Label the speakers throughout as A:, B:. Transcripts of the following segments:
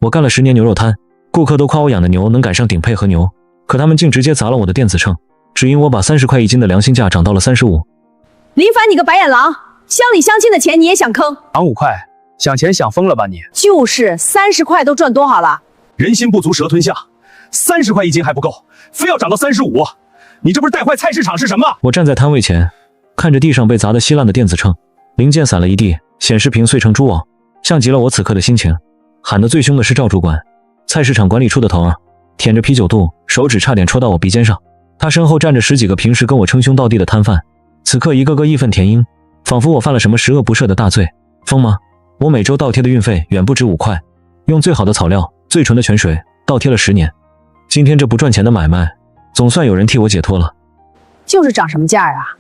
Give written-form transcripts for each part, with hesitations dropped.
A: 我干了10年牛肉摊，顾客都夸我养的牛能赶上顶配和牛，可他们竟直接砸了我的电子秤，只因我把30块一斤的良心价涨到了35。
B: 林凡，你个白眼狼，乡里乡亲的钱你也想坑？
C: 涨5块，想钱想疯了吧你？
B: 就是30块都赚多少了？
C: 人心不足蛇吞象，30块一斤还不够，非要涨到35，你这不是带坏菜市场是什么？
A: 我站在摊位前，看着地上被砸得稀烂的电子秤，零件散了一地，显示屏碎成蛛网，像极了我此刻的心情。喊得最凶的是赵主管，菜市场管理处的头儿，舔着啤酒肚，手指差点戳到我鼻尖上。他身后站着10几个平时跟我称兄道弟的摊贩，此刻一个个义愤填膺，仿佛我犯了什么十恶不赦的大罪。疯吗？我每周倒贴的运费远不止5块，用最好的草料、最纯的泉水倒贴了10年。今天这不赚钱的买卖，总算有人替我解脱了。
B: 就是涨什么价啊？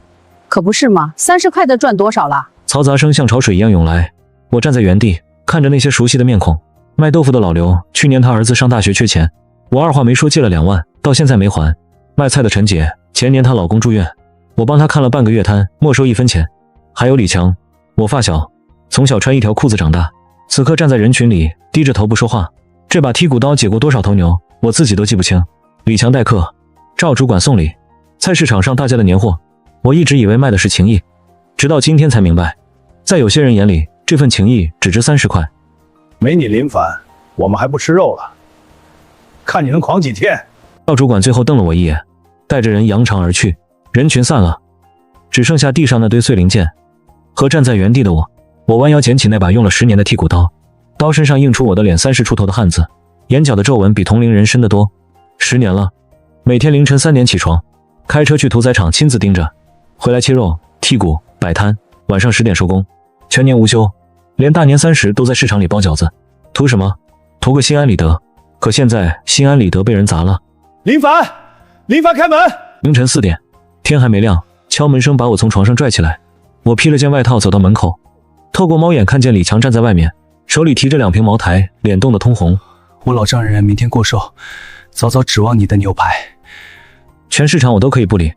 B: 可不是吗？30块的赚多少了？
A: 嘈杂声像潮水一样涌来，我站在原地，看着那些熟悉的面孔。卖豆腐的老刘，去年他儿子上大学缺钱，我二话没说借了2万，到现在没还。卖菜的陈姐，前年她老公住院，我帮她看了半个月摊，没收1分钱。还有李强，我发小，从小穿一条裤子长大，此刻站在人群里，低着头不说话。这把剔骨刀解过多少头牛，我自己都记不清。李强待客，赵主管送礼，菜市场上大家的年货，我一直以为卖的是情谊，直到今天才明白，在有些人眼里，这份情谊只值30块。
C: 没你林凡，我们还不吃肉了，看你能狂几天。
A: 赵主管最后瞪了我一眼，带着人扬长而去。人群散了，只剩下地上那堆碎零件和站在原地的我。我弯腰捡起那把用了10年的剔骨刀，刀身上映出我的脸30出头的汉字，眼角的皱纹比同龄人深得多。10年了，每天凌晨3点起床，开车去屠宰场亲自盯着，回来切肉、剔骨、摆摊，晚上10点收工，全年无休，连大年30都在市场里包饺子。图什么？图个心安理得。可现在心安理得被人砸了。
C: 林凡，林凡开门！
A: 凌晨4点，天还没亮，敲门声把我从床上拽起来。我披了件外套走到门口，透过猫眼看见李强站在外面，手里提着2瓶茅台，脸冻得通红。
C: 我老丈人明天过寿，早早指望你的牛排。
A: 全市场我都可以不理，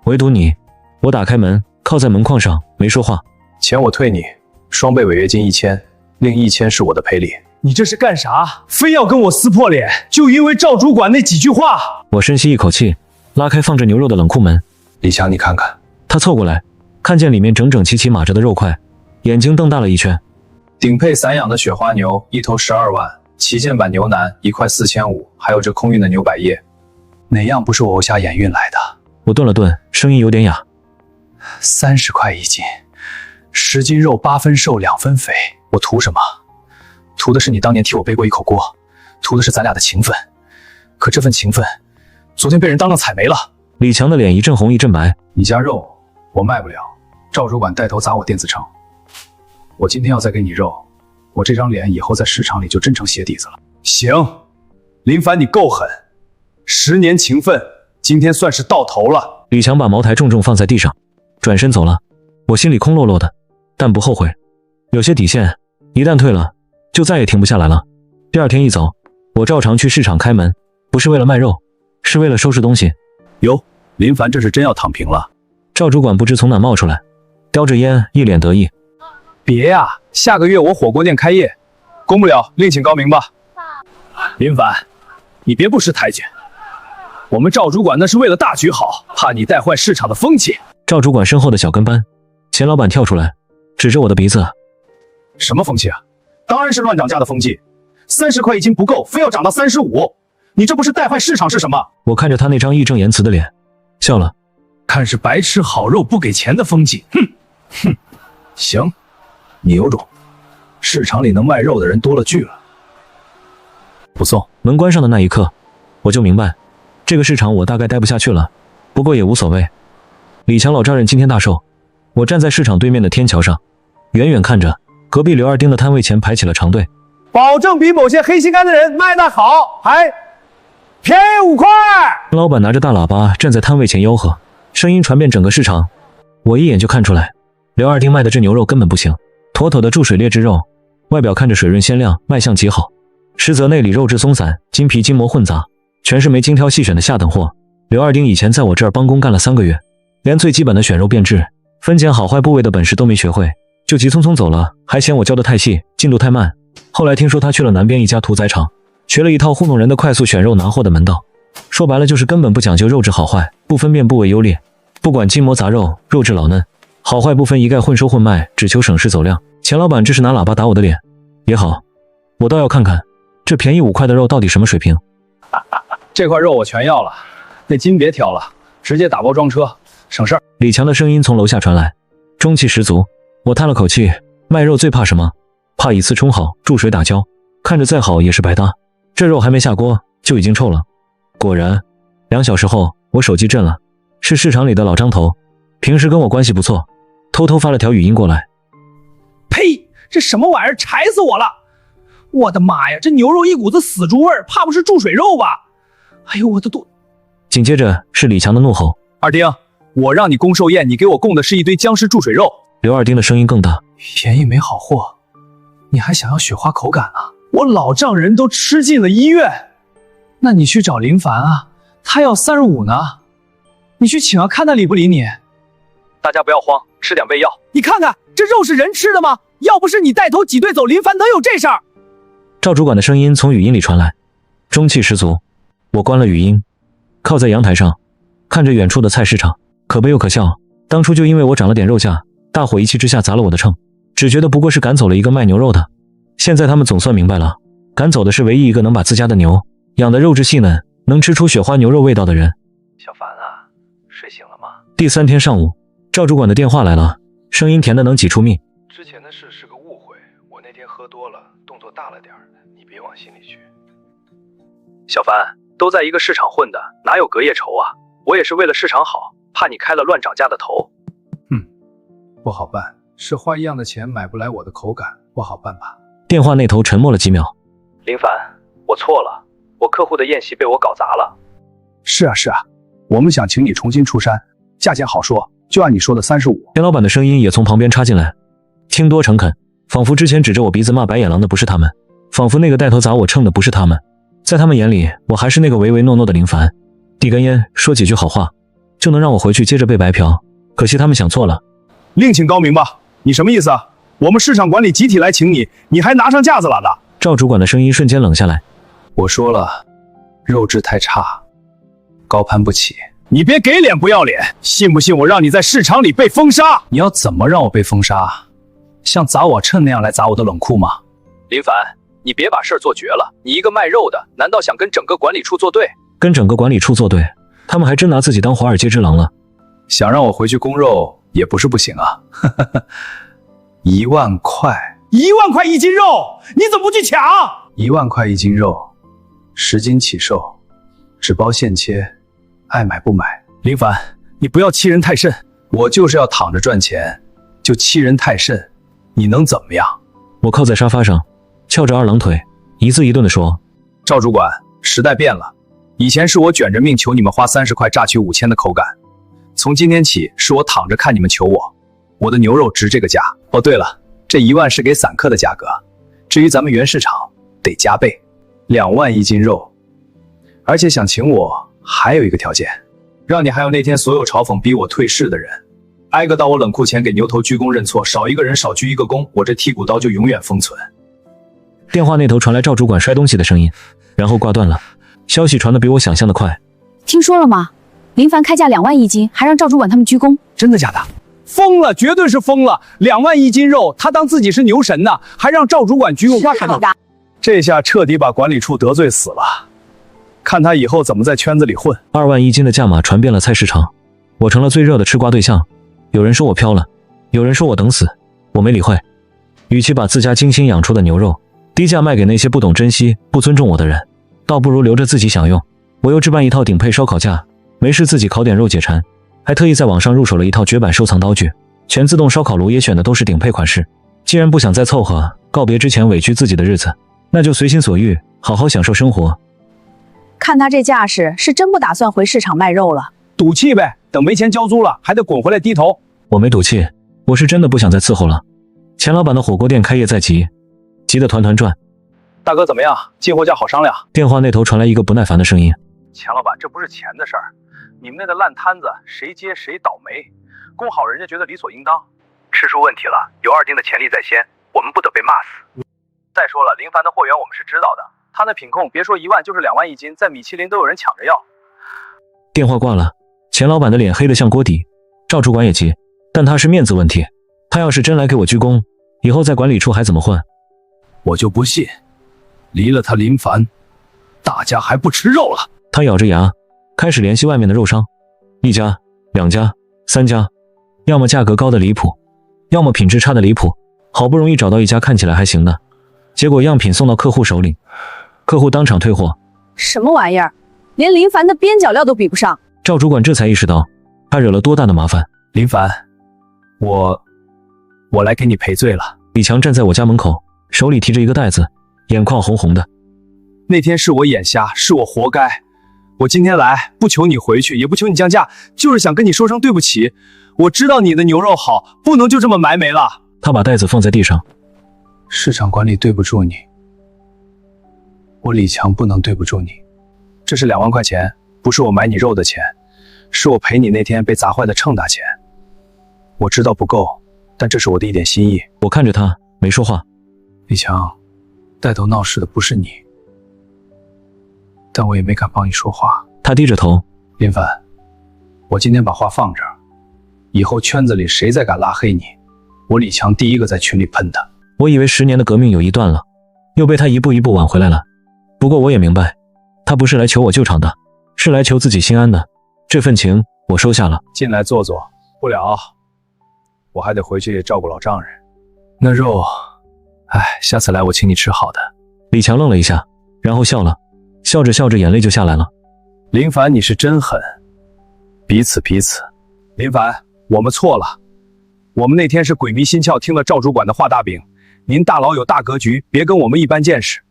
A: 唯独你。我打开门，靠在门框上，没说话。
D: 钱我退你，双倍违约金1000，另1000是我的赔礼。
C: 你这是干啥？非要跟我撕破脸，就因为赵主管那几句话？
A: 我深吸一口气，拉开放着牛肉的冷库门。
D: 李强，你看看。
A: 他凑过来，看见里面整整齐齐码着的肉块，眼睛瞪大了一圈。
D: 顶配散养的雪花牛1头12万，旗舰版牛腩1块4500，还有这空运的牛百叶，哪样不是我欧下眼运来的？
A: 我顿了顿，声音有点哑。
D: 30块一斤，10斤肉8分瘦2分肥，我图什么？图的是你当年替我背过一口锅，图的是咱俩的情分。可这份情分，昨天被人当场踩没了。
A: 李强的脸一阵红一阵白。
D: 你家肉我卖不了，赵主管带头砸我电子秤。我今天要再给你肉，我这张脸以后在市场里就真成鞋底子了。
C: 行，林凡你够狠，10年情分，今天算是到头了。
A: 李强把茅台重重放在地上，转身走了。我心里空落落的，但不后悔。有些底线，一旦退了，就再也停不下来了。第二天一早，我照常去市场开门，不是为了卖肉，是为了收拾东西。
C: 哟，林凡这是真要躺平了。
A: 赵主管不知从哪冒出来，叼着烟，一脸得意。
C: 别呀，下个月我火锅店开业，供不了另请高明吧。林凡，你别不识抬举，我们赵主管那是为了大局好，怕你带坏市场的风气。
A: 赵主管身后的小跟班钱老板跳出来，指着我的鼻子。
C: 什么风气啊？当然是乱涨价的风气，30块一斤不够，非要涨到35，你这不是带坏市场是什么？
A: 我看着他那张义正言辞的脸，笑了。
C: 看是白吃好肉不给钱的风气，哼，行，你有种，市场里能卖肉的人多了去了。
A: 不送。门关上的那一刻，我就明白，这个市场我大概待不下去了。不过也无所谓。李强老丈人今天大寿，我站在市场对面的天桥上，远远看着隔壁刘二丁的摊位前排起了长队，
C: 保证比某些黑心肝的人卖得好，还便宜5块。
A: 老板拿着大喇叭站在摊位前吆喝，声音传遍整个市场。我一眼就看出来，刘二丁卖的这牛肉根本不行，妥妥的注水劣质肉，外表看着水润鲜亮，卖相极好，实则内里肉质松散，筋皮筋膜混杂，全是没精挑细选的下等货。刘二丁以前在我这儿帮工干了3个月，连最基本的选肉辨质、分拣好坏部位的本事都没学会，就急匆匆走了，还嫌我教的太细，进度太慢。后来听说他去了南边一家屠宰场，学了一套糊弄人的快速选肉拿货的门道。说白了就是根本不讲究肉质好坏，不分辨部位优劣，不管筋膜杂肉，肉质老嫩，好坏不分，一概混收混卖，只求省事走量。钱老板这是拿喇叭打我的脸。也好，我倒要看看这便宜5块的肉到底什么水平。
C: 这块肉我全要了，那筋别挑了，直接打包装车，省事儿。
A: 李强的声音从楼下传来，中气十足。我叹了口气，卖肉最怕什么？怕以次充好，注水打胶，看着再好也是白搭。这肉还没下锅就已经臭了。果然，2小时后我手机震了，是市场里的老张头，平时跟我关系不错，偷偷发了条语音过来。
C: 呸！这什么玩意儿，柴死我了！我的妈呀，这牛肉一股子死猪味儿，怕不是注水肉吧？哎呦，我的肚！
A: 紧接着是李强的怒吼：
C: 二丁，我让你供寿宴，你给我供的是一堆僵尸注水肉。
A: 刘二丁的声音更大：
D: 便宜没好货，你还想要雪花口感啊？
C: 我老丈人都吃进了医院。
D: 那你去找林凡啊，他要35呢。你去请啊，看他理不理你。
C: 大家不要慌，吃点胃药。你看看，这肉是人吃的吗？要不是你带头挤兑走林凡，能有这事儿？
A: 赵主管的声音从语音里传来，中气十足。我关了语音，靠在阳台上，看着远处的菜市场，可悲又可笑。当初就因为我涨了点肉价，大伙一气之下砸了我的秤，只觉得不过是赶走了一个卖牛肉的。现在他们总算明白了，赶走的是唯一一个能把自家的牛养的肉质细嫩，能吃出雪花牛肉味道的人。
D: 小凡啊，睡醒了吗？
A: 第3天上午，赵主管的电话来了，声音甜的能挤出蜜。
E: 之前的事是个误会，我那天喝多了，动作大了点儿，你别往心里去。
C: 小凡，都在一个市场混的，哪有隔夜仇啊？我也是为了市场好，怕你开了乱涨价的头。
D: 不好办，是花一样的钱买不来我的口感，不好办吧？
A: 电话那头沉默了几秒。
C: 林凡，我错了，我客户的宴席被我搞砸了。
E: 是啊，我们想请你重新出山，价钱好说，就按你说的35。
A: 钱老板的声音也从旁边插进来，轻多诚恳，仿佛之前指着我鼻子骂白眼狼的不是他们，仿佛那个带头砸我秤的不是他们，在他们眼里，我还是那个唯唯诺诺的林凡。递根烟，说几句好话，就能让我回去接着被白嫖。可惜他们想错了。
E: 另请高明吧，你什么意思啊？我们市场管理集体来请你，你还拿上架子了的？
A: 赵主管的声音瞬间冷下来。
D: 我说了，肉质太差，高攀不起。
E: 你别给脸不要脸，信不信我让你在市场里被封杀？
D: 你要怎么让我被封杀？像砸我秤那样来砸我的冷库吗？
C: 林凡，你别把事儿做绝了，你一个卖肉的，难道想跟整个管理处作对？
A: 跟整个管理处作对，他们还真拿自己当华尔街之狼了。
D: 想让我回去供肉也不是不行啊。1万块
E: ，1万块1斤肉，你怎么不去抢
D: ？1万块1斤肉，10斤起售，只包现切，爱买不买。
E: 林凡，你不要欺人太甚。
D: 我就是要躺着赚钱，就欺人太甚，你能怎么样？
A: 我靠在沙发上，翘着2郎腿，一字一顿地说：
D: 赵主管，时代变了，以前是我卷着命求你们花30块榨取5000的口感，从今天起是我躺着看你们求我的牛肉值这个价。哦，对了，这1万是给散客的价格，至于咱们原市场得加倍，2万1斤肉。而且想请我还有一个条件，让你还有那天所有嘲讽逼我退市的人，挨个到我冷库前给牛头鞠躬认错，少一个人少鞠一个躬，我这剔骨刀就永远封存。
A: 电话那头传来赵主管摔东西的声音，然后挂断了。消息传得比我想象的快。
B: 听说了吗？林凡开价2万1斤，还让赵主管他们鞠躬。
E: 真的假的？疯了，绝对是疯了！2万1斤肉，他当自己是牛神呢，还让赵主管鞠躬。
B: 是的，
E: 这下彻底把管理处得罪死了，看他以后怎么在圈子里混。
A: 2万1斤的价码传遍了菜市场，我成了最热的吃瓜对象。有人说我飘了，有人说我等死，我没理会。与其把自家精心养出的牛肉低价卖给那些不懂珍惜、不尊重我的人，倒不如留着自己享用。我又置办一套顶配烧烤架，没事自己烤点肉解馋，还特意在网上入手了一套绝版收藏刀具，全自动烧烤炉也选的都是顶配款式。既然不想再凑合告别之前委屈自己的日子，那就随心所欲，好好享受生活。
B: 看他这架势，是真不打算回市场卖肉了。
E: 赌气呗，等没钱交租了，还得滚回来低头。
A: 我没赌气，我是真的不想再伺候了。钱老板的火锅店开业在即，急得团团转。
C: 大哥怎么样？进货价好商量。
A: 电话那头传来一个不耐烦的声音。
C: 钱老板，这不是钱的事儿，你们那个烂摊子谁接谁倒霉，供好人家觉得理所应当，是出问题了，有二丁的潜力在先，我们不得被骂死。再说了，林凡的货源我们是知道的，他那品控别说1万就是2万一斤，在米其林都有人抢着要。
A: 电话挂了，钱老板的脸黑得像锅底。赵主管也急，但他是面子问题，他要是真来给我鞠躬，以后在管理处还怎么混？
C: 我就不信，离了他林凡，大家还不吃肉了。
A: 他咬着牙，开始联系外面的肉商，1家、2家、3家，要么价格高的离谱，要么品质差的离谱。好不容易找到一家看起来还行的，结果样品送到客户手里，客户当场退货。
B: 什么玩意儿，连林凡的边角料都比不上。
A: 赵主管这才意识到他惹了多大的麻烦。
C: 林凡，我来给你赔罪了。
A: 李强站在我家门口，手里提着一个袋子，眼眶红红的。
C: 那天是我眼瞎，是我活该。我今天来不求你回去，也不求你降价，就是想跟你说声对不起。我知道你的牛肉好，不能就这么埋没了。
A: 他把袋子放在地上。
D: 市场管理对不住你，我李强不能对不住你。
C: 这是2万块钱，不是我买你肉的钱，是我赔你那天被砸坏的秤大钱。我知道不够，但这是我的一点心意。
A: 我看着他没说话。
D: 李强，带头闹事的不是你，但我也没敢帮你说话。
A: 他低着头。
D: 林凡，我今天把话放这儿，以后圈子里谁再敢拉黑你，我李强第一个在群里喷他。
A: 我以为10年的革命友谊断了，又被他一步一步挽回来了。不过我也明白，他不是来求我救场的，是来求自己心安的。这份情我收下了。
C: 进来坐坐。不了，我还得回去照顾老丈人。
D: 那肉，下次来我请你吃好的。
A: 李强愣了一下，然后笑了，笑着笑着眼泪就下来了。
C: 林凡，你是真狠。彼此。林凡，我们错了。我们那天是鬼迷心窍，听了赵主管的画大饼。您大佬有大格局，别跟我们一般见识。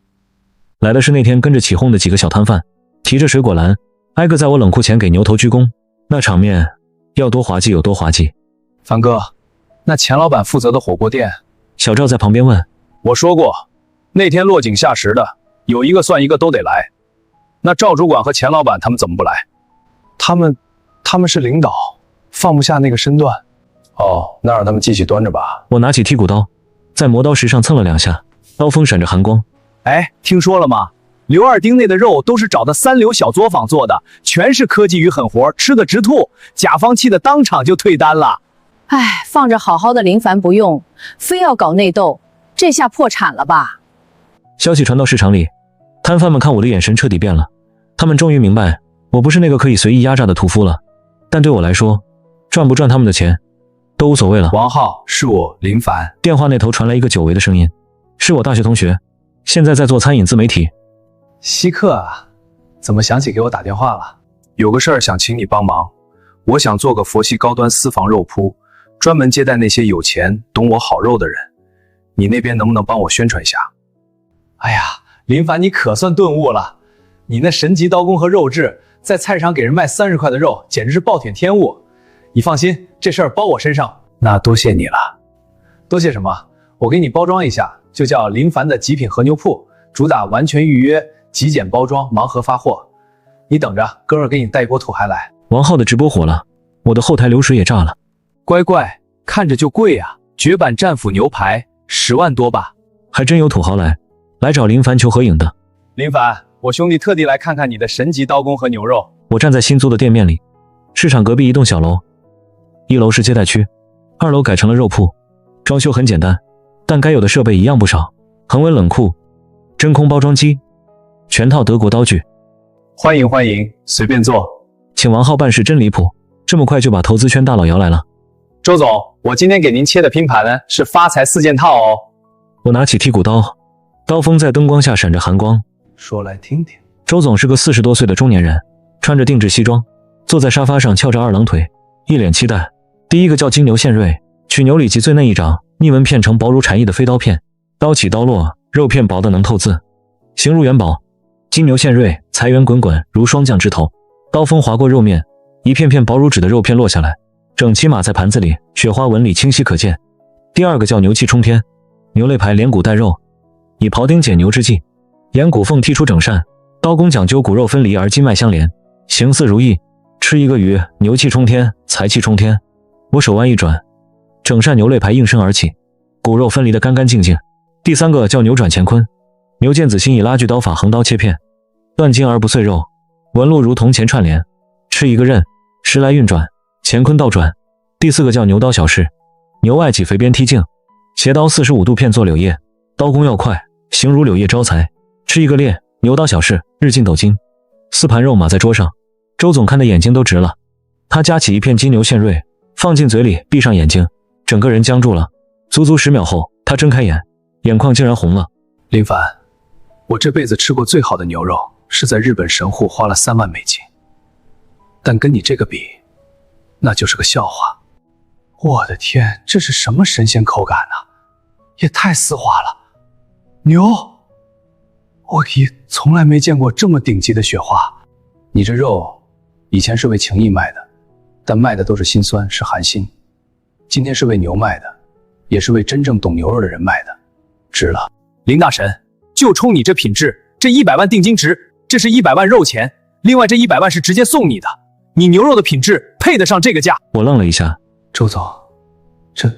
A: 来的是那天跟着起哄的几个小摊贩，提着水果篮，挨个在我冷库前给牛头鞠躬，那场面要多滑稽有多滑稽。
D: 凡哥，那钱老板负责的火锅店，
A: 小赵在旁边问。
C: 我说过，那天落井下石的，有一个算一个都得来。那赵主管和钱老板他们怎么不来？
D: 他们是领导，放不下那个身段。
C: 哦，那让他们继续端着吧。
A: 我拿起剔骨刀，在磨刀石上蹭了2下，刀锋闪着寒光。
E: 听说了吗？刘二丁那的肉都是找的3流小作坊做的，全是科技与狠活，吃的直吐。甲方气的当场就退单了。
B: 放着好好的林凡不用，非要搞内斗，这下破产了吧？
A: 消息传到市场里，摊贩们看我的眼神彻底变了，他们终于明白我不是那个可以随意压榨的屠夫了。但对我来说，赚不赚他们的钱都无所谓了。
D: 王浩，是我林凡。
A: 电话那头传来一个久违的声音，是我大学同学，现在在做餐饮自媒体。
D: 稀客啊，怎么想起给我打电话了？
C: 有个事儿想请你帮忙，我想做个佛系高端私房肉铺，专门接待那些有钱懂我好肉的人，你那边能不能帮我宣传一下？
E: 林凡你可算顿悟了，你那神级刀工和肉质，在菜市场给人卖30块的肉，简直是暴殄天物。你放心，这事儿包我身上。
D: 那多谢你了。
E: 多谢什么？我给你包装一下，就叫林凡的极品和牛铺，主打完全预约、极简包装、盲盒发货。你等着，哥们儿给你带一波土还来。
A: 王浩的直播火了，我的后台流水也炸了。
E: 乖乖，看着就贵啊！绝版战斧牛排10万多吧？
A: 还真有土豪来找林凡求合影的。
E: 林凡，我兄弟特地来看看你的神级刀工和牛肉。
A: 我站在新租的店面里，市场隔壁一栋小楼，1楼是接待区，2楼改成了肉铺，装修很简单，但该有的设备一样不少，恒温冷库、真空包装机，全套德国刀具。
C: 欢迎，随便坐。
A: 请王浩办事真离谱，这么快就把投资圈大佬摇来了。
E: 周总，我今天给您切的拼盘呢是发财4件套哦。
A: 我拿起剔骨刀，刀锋在灯光下闪着寒光。
D: 说来听听。
A: 周总是个40多岁的中年人，穿着定制西装，坐在沙发上翘着2郎腿，一脸期待。第一个叫金牛献瑞，取牛里脊最嫩一掌，逆纹片成薄如蝉翼的飞刀片，刀起刀落，肉片薄的能透字，形如元宝。金牛献瑞，财源滚滚如霜降枝头，刀锋划过肉面，一片片薄如纸的肉片落下来，整齐码在盘子里，雪花纹理清晰可见。第二个叫牛气冲天，牛肋排连骨带肉，以庖丁解牛之计，沿骨缝剔出整扇，刀工讲究骨肉分离而筋脉相连，形似如意。吃一个鱼，牛气冲天，财气冲天。我手腕一转，整扇牛肋排应声而起，骨肉分离得干干净净。第三个叫牛转乾坤，牛见子心以拉锯刀法横刀切片，断筋而不碎肉，纹路如铜钱串联，吃一个刃，时来运转，乾坤倒转。第四个叫牛刀小试，牛外脊肥边踢颈，斜刀45度片作柳叶，刀工要快，形如柳叶招财，吃一个裂，牛刀小试，日进斗金。4盘肉码在桌上，周总看的眼睛都直了。他夹起一片金牛献瑞，放进嘴里，闭上眼睛，整个人僵住了。足足10秒后，他睁开眼，眼眶竟然红了。
D: 林凡，我这辈子吃过最好的牛肉是在日本神户花了3万美金，但跟你这个比，那就是个笑话。我的天，这是什么神仙口感啊，也太丝滑了。牛，我也从来没见过这么顶级的雪花。你这肉以前是为情义卖的，但卖的都是心酸，是寒心。今天是为牛卖的，也是为真正懂牛肉的人卖的，值了。
C: 林大神，就冲你这品质，这100万定金值，这是100万肉钱，另外这100万是直接送你的。你牛肉的品质配得上这个价。
A: 我愣了一下，
D: 周总，这……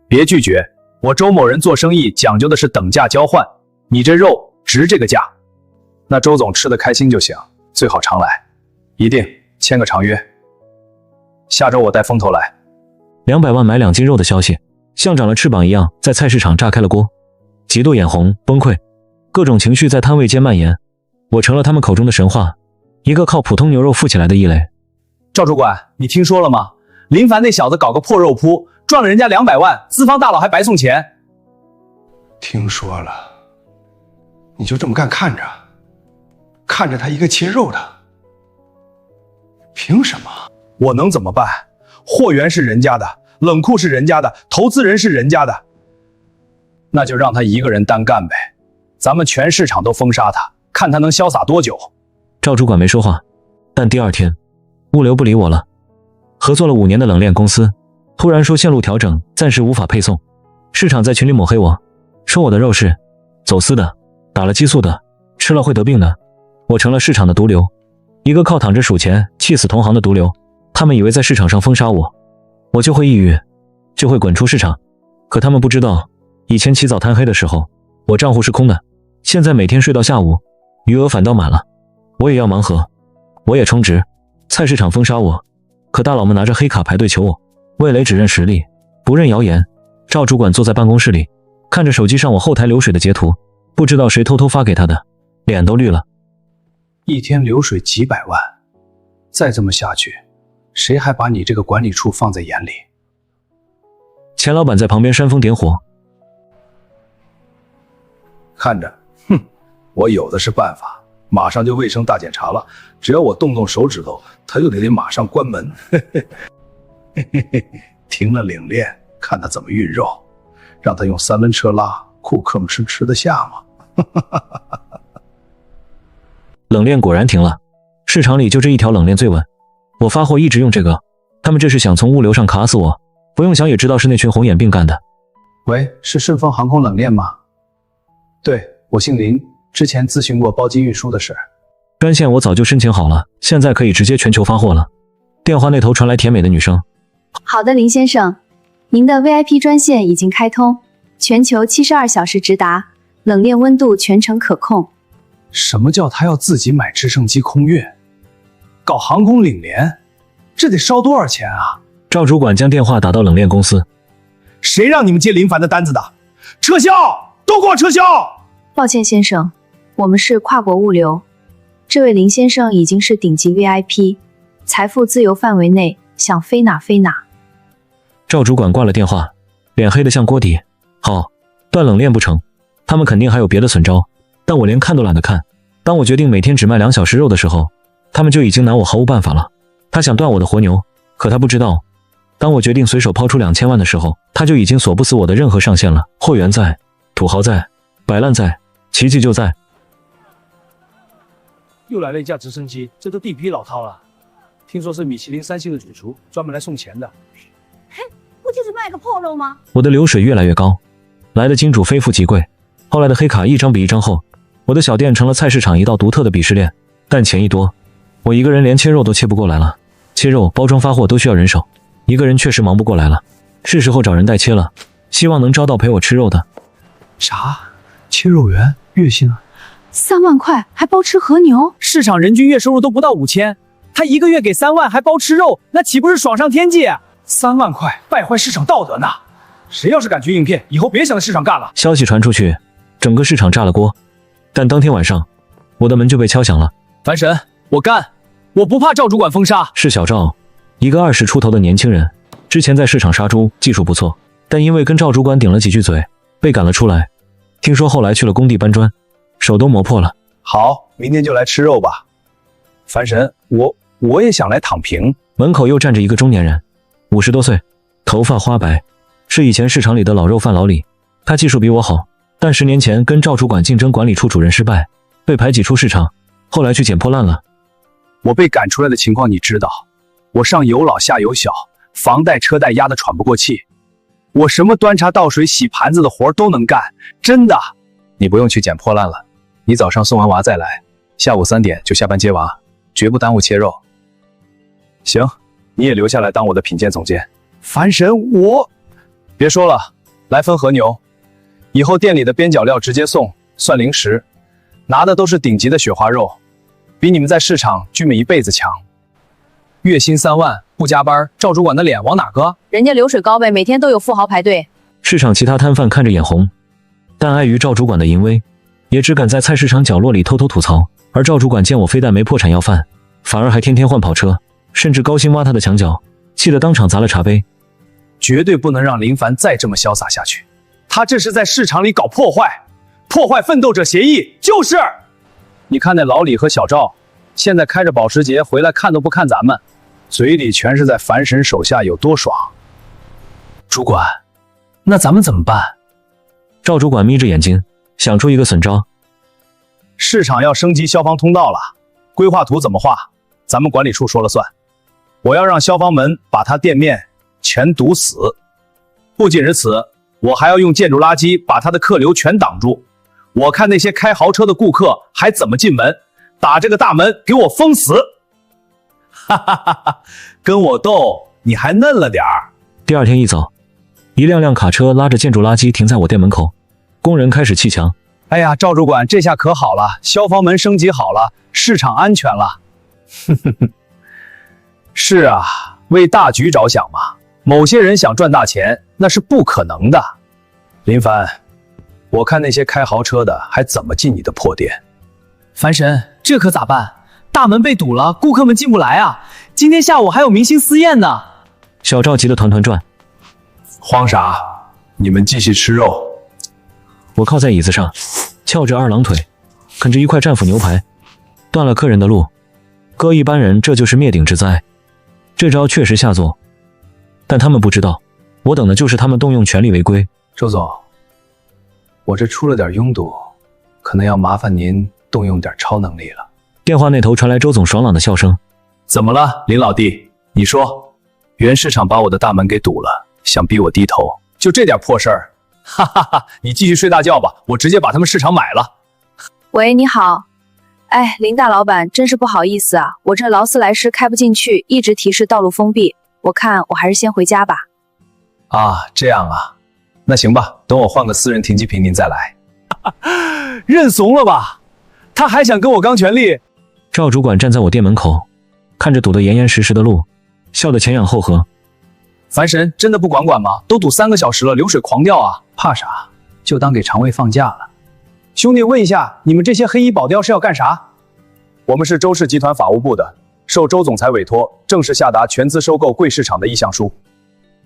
C: 别拒绝，我周某人做生意讲究的是等价交换，你这肉值这个价。
D: 那周总吃得开心就行，最好常来，一定签个长约。下周我带风头来。
A: 200万买2斤肉的消息，像长了翅膀一样在菜市场炸开了锅，极度眼红崩溃，各种情绪在摊位间蔓延。我成了他们口中的神话，一个靠普通牛肉富起来的异类。
C: 赵主管，你听说了吗？林凡那小子搞个破肉铺，赚了人家200万，资方大佬还白送钱。
F: 听说了，你就这么干看着，看着他一个切肉的，凭什么？
C: 我能怎么办？货源是人家的，冷库是人家的，投资人是人家的，那就让他一个人单干呗。咱们全市场都封杀他，看他能潇洒多久。
A: 赵主管没说话，但第2天，物流不理我了。合作了5年的冷链公司，突然说线路调整，暂时无法配送。市场在群里抹黑我，说我的肉是走私的，打了激素的，吃了会得病的。我成了市场的毒瘤，一个靠躺着数钱气死同行的毒瘤。他们以为在市场上封杀我，我就会抑郁，就会滚出市场。可他们不知道，以前起早贪黑的时候，我账户是空的，现在每天睡到下午，余额反倒满了。我也要盲盒，我也充值。菜市场封杀我，可大佬们拿着黑卡排队求我。魏雷只认实力，不认谣言。赵主管坐在办公室里，看着手机上我后台流水的截图，不知道谁偷偷发给他的，脸都绿了。
D: 一天流水几百万，再这么下去，谁还把你这个管理处放在眼里？
A: 钱老板在旁边煽风点火，
F: 看着，哼，我有的是办法，马上就卫生大检查了，只要我动动手指头，他就得马上关门。停了领链，看他怎么运肉，让他用3轮车拉，顾客们吃得下吗？
A: 冷链果然停了，市场里就这一条冷链最稳。我发货一直用这个，他们这是想从物流上卡死我，不用想也知道是那群红眼病干的。
D: 喂，是顺丰航空冷链吗？对，我姓林，之前咨询过包机运输的事。
A: 专线我早就申请好了，现在可以直接全球发货了。电话那头传来甜美的女声。
G: 好的，林先生，您的 VIP 专线已经开通，全球72小时直达，冷链温度全程可控。
D: 什么叫他要自己买直升机空运？搞航空领联，这得烧多少钱啊？
A: 赵主管将电话打到冷链公司。
C: 谁让你们接林凡的单子的？撤销，都给我撤销！
G: 抱歉先生，我们是跨国物流，这位林先生已经是顶级 VIP， 财富自由范围内，想飞哪飞哪。
A: 赵主管挂了电话，脸黑得像锅底。好，断冷链不成，他们肯定还有别的损招，但我连看都懒得看。当我决定每天只卖2小时肉的时候，他们就已经拿我毫无办法了。他想断我的活牛，可他不知道，当我决定随手抛出2000万的时候，他就已经锁不死我的任何上限了。货源在，土豪在，摆烂在，奇迹就在。
C: 又来了一架直升机，这都地痞老饕了。听说是米其林3星的主厨，专门来送钱的。
H: 嘿，不就是卖个破肉吗？
A: 我的流水越来越高，来的金主非富即贵，后来的黑卡一张比一张厚，我的小店成了菜市场一道独特的鄙视链。但钱一多，我一个人连切肉都切不过来了，切肉、包装、发货都需要人手，一个人确实忙不过来了。是时候找人代切了，希望能招到陪我吃肉的。
E: 啥？切肉员月薪
B: 3万块还包吃和牛？
C: 市场人均月收入都不到5000，他一个月给3万还包吃肉，那岂不是爽上天际？3万块败坏市场道德呢！谁要是敢去应聘，以后别想在市场干了。
A: 消息传出去，整个市场炸了锅。但当天晚上，我的门就被敲响了。
C: 樊神，我干，我不怕赵主管封杀。
A: 是小赵，一个20出头的年轻人，之前在市场杀猪，技术不错，但因为跟赵主管顶了几句嘴，被赶了出来。听说后来去了工地搬砖，手都磨破了。
F: 好，明天就来吃肉吧。樊神，我也想来躺平。
A: 门口又站着一个中年人，50多岁，头发花白，是以前市场里的老肉贩老李。他技术比我好，但10年前跟赵主管竞争管理处主任失败，被排挤出市场，后来去捡破烂了。
F: 我被赶出来的情况你知道，我上有老下有小，房贷车贷压得喘不过气，我什么端茶倒水洗盘子的活都能干，真的。
E: 你不用去捡破烂了，你早上送完娃再来，下午3点就下班接娃，绝不耽误切肉。
F: 行，你也留下来当我的品鉴总监。樊神，别说了，来份和牛，以后店里的边角料直接送，算零食，拿的都是顶级的雪花肉，比你们在市场居民一辈子强。
C: 月薪3万不加班，赵主管的脸往哪搁？
B: 人家流水高呗，每天都有富豪排队。
A: 市场其他摊贩看着眼红，但碍于赵主管的淫威，也只敢在菜市场角落里偷偷吐槽。而赵主管见我非但没破产要饭，反而还天天换跑车，甚至高薪挖他的墙角，气得当场砸了茶杯。
F: 绝对不能让林凡再这么潇洒下去，他这是在市场里搞破坏，破坏奋斗者协议。就是，你看那老李和小赵，现在开着保时捷回来看都不看咱们，嘴里全是在樊神手下有多爽。
E: 主管，那咱们怎么办？
A: 赵主管眯着眼睛想出一个损招。
F: 市场要升级消防通道了，规划图怎么画，咱们管理处说了算。我要让消防门把他店面全堵死。不仅如此，我还要用建筑垃圾把他的客流全挡住。我看那些开豪车的顾客还怎么进门，打这个大门给我封死。哈哈哈哈，跟我斗你还嫩了点儿。
A: 第二天一早，一辆辆卡车拉着建筑垃圾停在我店门口，工人开始砌墙。
F: 哎呀，赵主管，这下可好了，消防门升级好了，市场安全了。是啊，为大局着想嘛。某些人想赚大钱，那是不可能的。林凡，我看那些开豪车的还怎么进你的破店？
C: 樊神，这可咋办？大门被堵了，顾客们进不来啊！今天下午还有明星私宴呢。
A: 小赵急得团团转。
F: 慌啥？你们继续吃肉。
A: 我靠在椅子上，翘着2郎腿，啃着一块战斧牛排，断了客人的路。搁一般人这就是灭顶之灾。这招确实下作，但他们不知道，我等的就是他们动用权力违规。
E: 周总，我这出了点拥堵，可能要麻烦您动用点超能力了。
A: 电话那头传来周总爽朗的笑声。
F: 怎么了，林老弟？你说，
E: 原市场把我的大门给堵了，想逼我低头，
F: 就这点破事儿？哈哈哈！你继续睡大觉吧，我直接把他们市场买了。
G: 喂，你好。哎，林大老板，真是不好意思啊，我这劳斯莱斯开不进去，一直提示道路封闭，我看我还是先回家吧。
E: 啊，这样啊，那行吧，等我换个私人停机坪您再来。
F: 认怂了吧？他还想跟我刚权力？
A: 赵主管站在我店门口，看着堵得严严实实的路，笑得前仰后合。
F: 樊神真的不管管吗？都堵3个小时了，流水狂掉啊！
E: 怕啥？就当给肠胃放假了。
F: 兄弟，问一下，你们这些黑衣保镖是要干啥？我们是周氏集团法务部的，受周总裁委托，正式下达全资收购贵市场的意向书，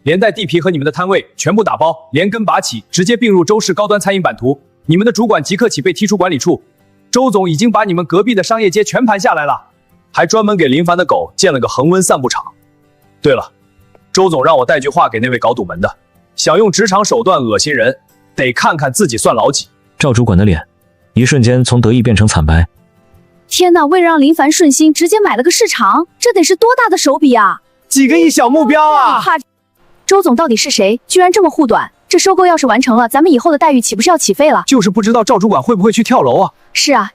F: 连带地皮和你们的摊位全部打包，连根拔起，直接并入周氏高端餐饮版图。你们的主管即刻起被踢出管理处。周总已经把你们隔壁的商业街全盘下来了，还专门给林凡的狗建了个恒温散步场。对了，周总让我带句话给那位搞堵门的，想用职场手段恶心人，得看看自己算老几。
A: 赵主管的脸一瞬间从得意变成惨白。
B: 天哪，为了让林凡顺心，直接买了个市场，这得是多大的手笔啊！
F: 几个亿小目标啊！
B: 周总到底是谁？居然这么护短！这收购要是完成了，咱们以后的待遇岂不是要起飞了？
F: 就是不知道赵主管会不会去跳楼啊？
B: 是啊。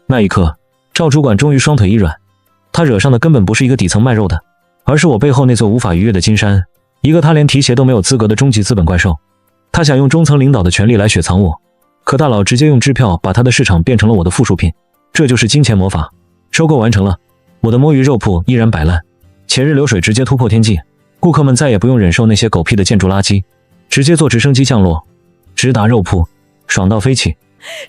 A: 那一刻，赵主管终于双腿一软，他惹上的根本不是一个底层卖肉的，而是我背后那座无法逾越的金山。一个他连提鞋都没有资格的终极资本怪兽。他想用中层领导的权力来雪藏我，可大佬直接用支票把他的市场变成了我的附属品，这就是金钱魔法。收购完成了，我的摸鱼肉铺依然摆烂，钱日流水直接突破天际，顾客们再也不用忍受那些狗屁的建筑垃圾，直接坐直升机降落，直达肉铺，爽到飞起。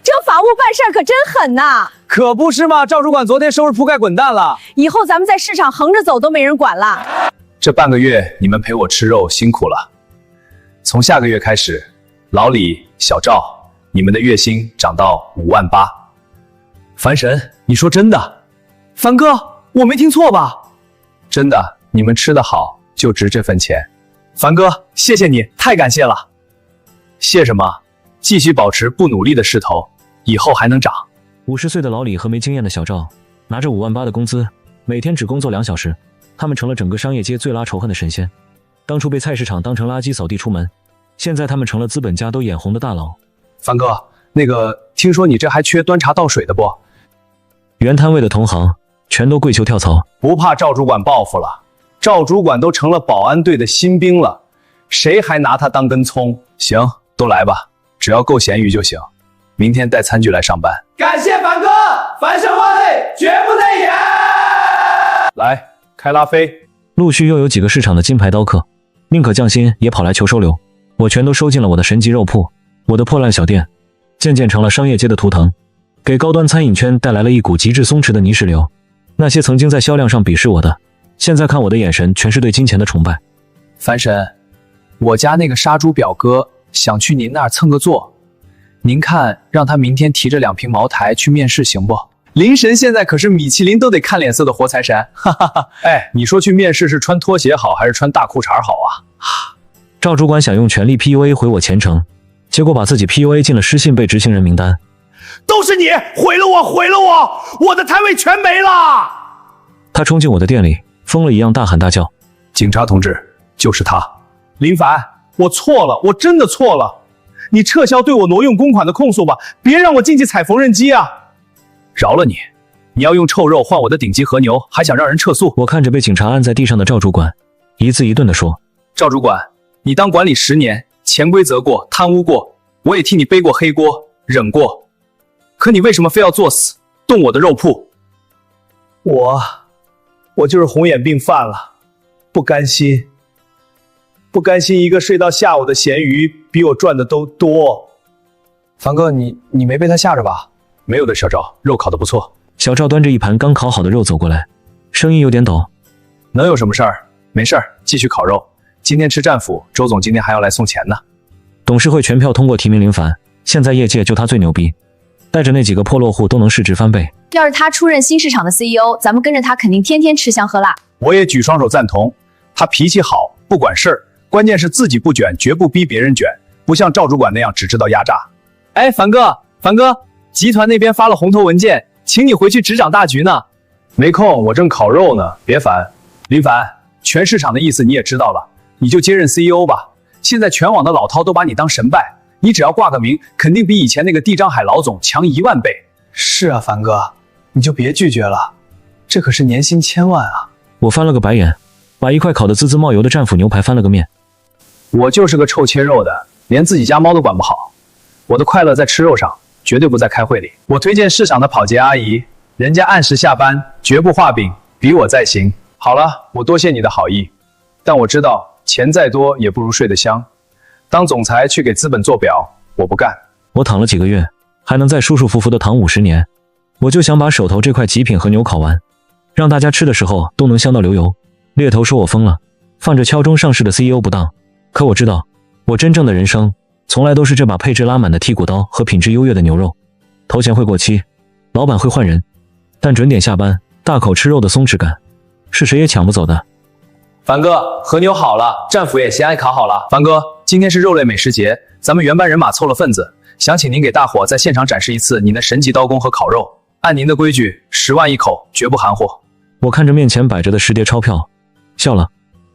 B: 这法务办事可真狠呐！
F: 可不是嘛，赵主管昨天收拾铺盖滚蛋了，
B: 以后咱们在市场横着走都没人管了。
E: 这半个月你们陪我吃肉辛苦了，从下个月开始，老李、小赵，你们的月薪涨到58000。
C: 樊神，你说真的？樊哥，我没听错吧？
E: 真的，你们吃得好，就值这份钱。
C: 樊哥，谢谢你，太感谢了。
E: 谢什么？继续保持不努力的势头，以后还能涨。
A: 50岁的老李和没经验的小赵，拿着58000的工资，每天只工作2小时，他们成了整个商业街最拉仇恨的神仙。当初被菜市场当成垃圾扫地出门，现在他们成了资本家都眼红的大佬。
E: 樊哥，那个，听说你这还缺端茶倒水的不？
A: 原摊位的同行全都跪求跳槽。
F: 不怕赵主管报复了，赵主管都成了保安队的新兵了，谁还拿他当根葱？
E: 行，都来吧，只要够咸鱼就行。明天带餐具来上班。
F: 感谢樊哥，樊胜万岁，绝不内言。来，开拉菲。
A: 陆续又有几个市场的金牌刀客，宁可降薪也跑来求收留，我全都收进了我的神级肉铺。我的破烂小店渐渐成了商业街的图腾，给高端餐饮圈带来了一股极致松弛的泥石流。那些曾经在销量上鄙视我的，现在看我的眼神全是对金钱的崇拜。
E: 樊神，我家那个杀猪表哥想去您那儿蹭个座，您看让他明天提着2瓶茅台去面试行不？
C: 林神现在可是米其林都得看脸色的活财神，哈哈哈。
F: 哎，你说去面试是穿拖鞋好还是穿大裤衩好啊？
A: 赵主管想用权力 PUA 回我前程，结果把自己 PUA 进了失信被执行人名单。
F: 都是你毁了我，毁了我，我的摊位全没了！
A: 他冲进我的店里，疯了一样大喊大叫：
E: 警察同志，就是他！
F: 林凡，我错了，我真的错了，你撤销对我挪用公款的控诉吧，别让我进去踩缝纫机啊！
E: 饶了你！你要用臭肉换我的顶级和牛，还想让人撤诉？
A: 我看着被警察按在地上的赵主管，一字一顿地说：
E: 赵主管，你当管理10年，潜规则过，贪污过，我也替你背过黑锅，忍过。可你为什么非要作死，动我的肉铺？
F: 我就是红眼病犯了，不甘心一个睡到下午的咸鱼比我赚的都多。
E: 樊哥，你没被他吓着吧？没有的，小赵，肉烤得不错。
A: 小赵端着一盘刚烤好的肉走过来，声音有点抖。
E: 能有什么事儿？没事儿，继续烤肉。今天吃战斧，周总今天还要来送钱呢。
A: 董事会全票通过提名林凡，现在业界就他最牛逼，带着那几个破落户都能市值翻倍。
G: 要是他出任新市场的 CEO， 咱们跟着他肯定天天吃香喝辣。
F: 我也举双手赞同，他脾气好，不管事儿，关键是自己不卷，绝不逼别人卷，不像赵主管那样只知道压榨。
C: 哎，樊哥，集团那边发了红头文件，请你回去执掌大局呢。
F: 没空，我正烤肉呢，别烦。林凡，全市场的意思你也知道了，你就接任 CEO 吧。现在全网的老饕都把你当神拜，你只要挂个名，肯定比以前那个地张海老总强10000倍。
E: 是啊，樊哥，你就别拒绝了，这可是年薪1000万啊！
A: 我翻了个白眼，把一块烤得滋滋冒油的战斧牛排翻了个面。
F: 我就是个臭切肉的，连自己家猫都管不好。我的快乐在吃肉上，绝对不在开会里。我推荐市场的跑洁阿姨，人家按时下班，绝不画饼，比我在行。好了，我多谢你的好意，但我知道钱再多也不如睡得香。当总裁去给资本做表，我不干。
A: 我躺了几个月，还能再舒舒服服的躺50年。我就想把手头这块极品和牛烤完，让大家吃的时候都能香到流油。猎头说我疯了，放着敲钟上市的 CEO 不当。可我知道，我真正的人生从来都是这把配置拉满的剔骨刀和品质优越的牛肉。头衔会过期，老板会换人，但准点下班，大口吃肉的松弛感，是谁也抢不走的。
C: 樊哥，和牛好了，战斧也咸爱烤好了。
E: 樊哥，今天是肉类美食节，咱们原班人马凑了份子，想请您给大伙在现场展示一次您的神级刀工和烤肉。按您的规矩，10万一口，绝不含糊。
A: 我看着面前摆着的10叠钞票，笑了。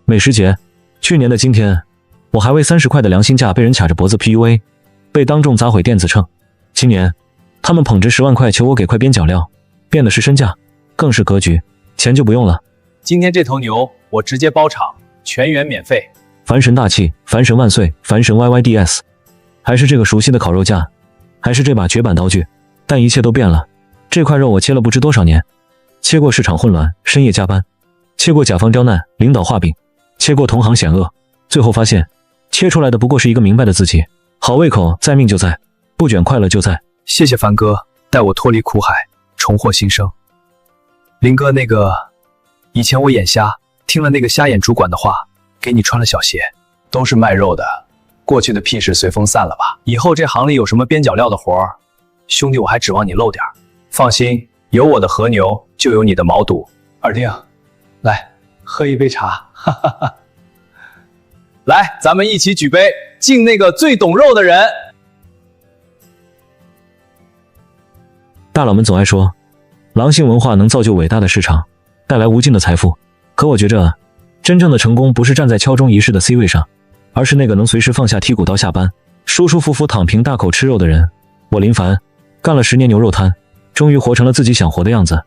A: 美食节，去年的今天，我还为30块的良心价被人卡着脖子 PUA， 被当众砸毁电子秤。今年，他们捧着10万块求我给块边角料，变的是身价，更是格局，钱就不用了。
F: 今天这头牛我直接包场，全员免费。
A: 凡神大气，凡神万岁，凡神 YYDS， 还是这个熟悉的烤肉架，还是这把绝版刀具，但一切都变了。这块肉我切了不知多少年，切过市场混乱，深夜加班，切过甲方刁难，领导画饼，切过同行险恶，最后发现，切出来的不过是一个明白的自己。好胃口在，命就在，不卷快乐就在。
D: 谢谢凡哥带我脱离苦海，重获新生。林哥，那个以前我眼瞎，听了那个瞎眼主管的话，给你穿了小鞋。
E: 都是卖肉的，过去的屁事随风散了吧。以后这行里有什么边角料的活儿，兄弟我还指望你露点儿。放心，有我的和牛，就有你的毛肚。
D: 二弟，来喝一杯茶，哈哈哈。
C: 来，咱们一起举杯，敬那个最懂肉的人。
A: 大佬们总爱说，狼性文化能造就伟大的市场，带来无尽的财富。可我觉着，真正的成功不是站在敲钟仪式的 C 位上，而是那个能随时放下剔骨刀下班，舒舒服服躺平大口吃肉的人。我林凡干了10年牛肉摊，终于活成了自己想活的样子。